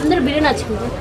అందరూ బిర్యానీ నచ్చుకుంటారు.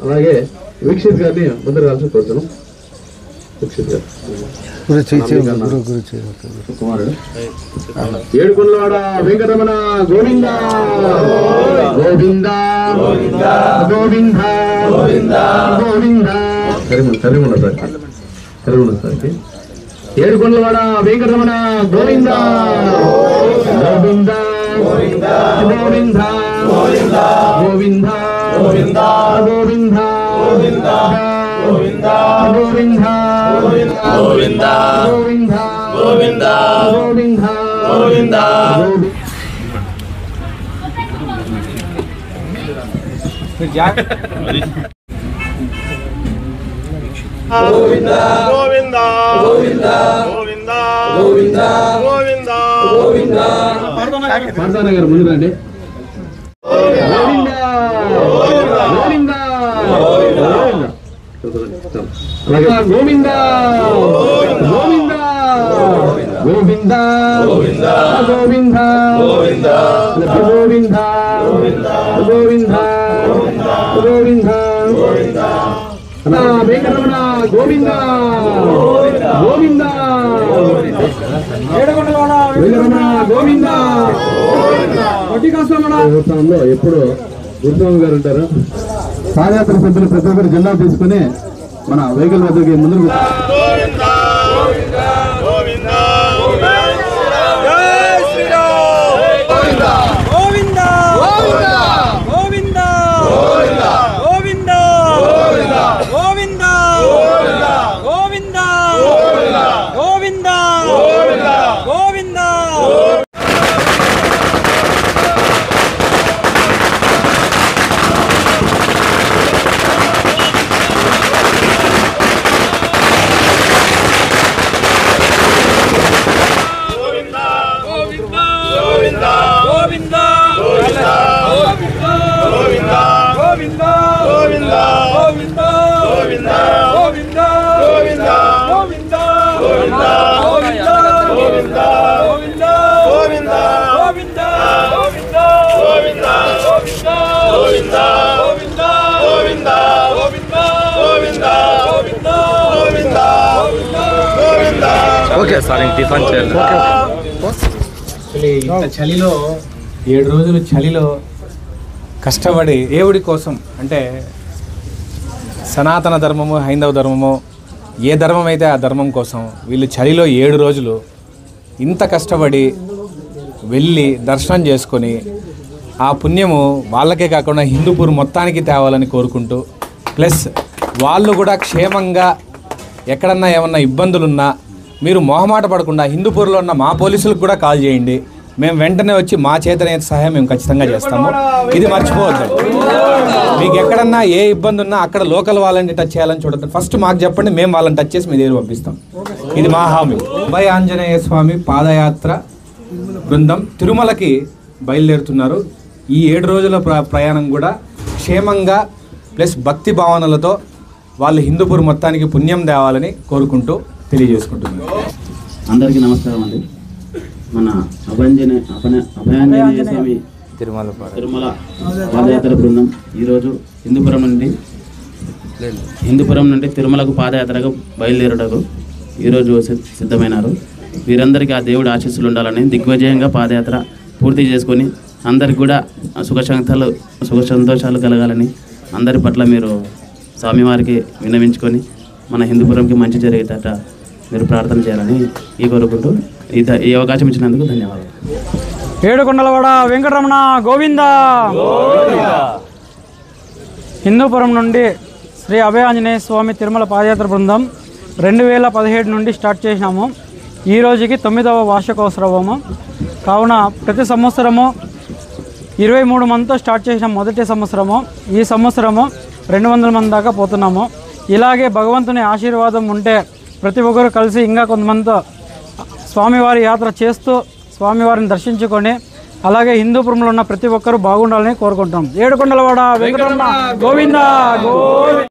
అలాగే వీక్షిత్ గారిని ముందర కలిసి కోరుతున్నాం. వీక్షిత్ గారు కుమారుడు ఏడుకొండలవాడ వెంకటరమణ గోవింద గోవింద గోవింద గోవింద. కరిముండ సార్కి ఏడుకొండలవాడ వెంకటరమణ గోవింద గోవింద గోవింద గోవింద గోవింద గోవింద గోవింద గోవింద గోవింద గోవింద గోవింద గోవింద గోవింద గోవింద. గోవింద గోవింద గోవింద గోవింద గోవింద గోవింద గోవింద. పార్థాన గారు ముందు రండి. గోవింద గోవింద గోవింద గోవింద గోవింద గోవింద గోవింద గోవింద గోవింద గోవింద వెంకటరమణ గోవింద గోవింద వెంకటరమణ గోవింద. ఉత్సవంలో ఎప్పుడు గురుస్వామి గారు ఉంటారు. పాదయాత్ర సభ్యులు ప్రతి ఒక్కరు జెండా తీసుకుని మన వెహికల్ వద్దకి ముందుకు చలిలో 7 రోజులు చలిలో కష్టపడి దేవుడి కోసం, అంటే సనాతన ధర్మము హైందవ ధర్మము ఏ ధర్మం అయితే ఆ ధర్మం కోసం వీళ్ళు చలిలో 7 రోజులు ఇంత కష్టపడి వెళ్ళి దర్శనం చేసుకొని ఆ పుణ్యము వాళ్ళకే కాకుండా హిందూపూర్ మొత్తానికి తేవాలని కోరుకుంటూ, ప్లస్ వాళ్ళు కూడా క్షేమంగా ఎక్కడన్నా ఏమన్నా ఇబ్బందులున్నా మీరు మొహమాట పడకుండా హిందూపూర్లో ఉన్న మా పోలీసులకు కూడా కాల్ చేయండి. మేము వెంటనే వచ్చి మా చేతనైతే సహాయం మేము ఖచ్చితంగా చేస్తాము. ఇది మర్చిపోవద్దు. మీకు ఎక్కడన్నా ఏ ఇబ్బంది ఉన్నా అక్కడ లోకల్ వాళ్ళని టచ్ చేయాలని చూడద్దు. ఫస్ట్ మాకు చెప్పండి, మేము వాళ్ళని టచ్ చేసి మీ దగ్గర పంపిస్తాం. ఇది మా హామీ. అభయ ఆంజనేయ స్వామి పాదయాత్ర బృందం తిరుమలకి బయలుదేరుతున్నారు. ఈ 7 రోజుల ప్రయాణం కూడా క్షేమంగా ప్లస్ భక్తి భావనలతో వాళ్ళు హిందూపూర్ మొత్తానికి పుణ్యం తేవాలని కోరుకుంటూ తెలియజేసుకుంటున్నాను. అందరికీ నమస్కారం అండి. మన అభయాంజనేయ స్వామి తిరుమల పాదయాత్ర బృందం ఈరోజు హిందూపురం నుండి తిరుమలకు పాదయాత్రకు బయలుదేరుటకు ఈరోజు సిద్ధమైనారు. వీరందరికీ ఆ దేవుడి ఆశీస్సులు ఉండాలని దిగ్విజయంగా పాదయాత్ర పూర్తి చేసుకొని అందరికి కూడా సుఖ సంతోషాలు కలగాలని అందరి పట్ల మీరు స్వామివారికి విన్నవించుకొని మన హిందూపురంకి మంచి జరిగేటట్ట మీరు ప్రార్థన చేయాలని కోరుకుంటూ ఈ అవకాశం ఇచ్చినందుకు ధన్యవాదాలు. ఏడుకొండలవాడ వెంకటరమణ గోవింద. హిందూపురం నుండి శ్రీ అభయ ఆంజనేయ స్వామి తిరుమల పాదయాత్ర బృందం 2017 నుండి స్టార్ట్ చేసినాము. ఈ రోజుకి 9వ వార్షికోత్సవము కావున ప్రతి సంవత్సరము 23 మందితో స్టార్ట్ చేసిన మొదటి సంవత్సరము. ఈ సంవత్సరము 200 మంది దాకా పోతున్నాము. ఇలాగే భగవంతుని ఆశీర్వాదం ఉంటే ప్రతి ఒక్కరు కలిసి ఇంకా కొంతమందితో స్వామివారి యాత్ర చేస్తూ స్వామివారిని దర్శించుకొని అలాగే హిందూపురంలో ఉన్న ప్రతి ఒక్కరూ బాగుండాలని కోరుకుంటాం. ఏడుకొండలవాడ వెంకటరమణ గోవింద.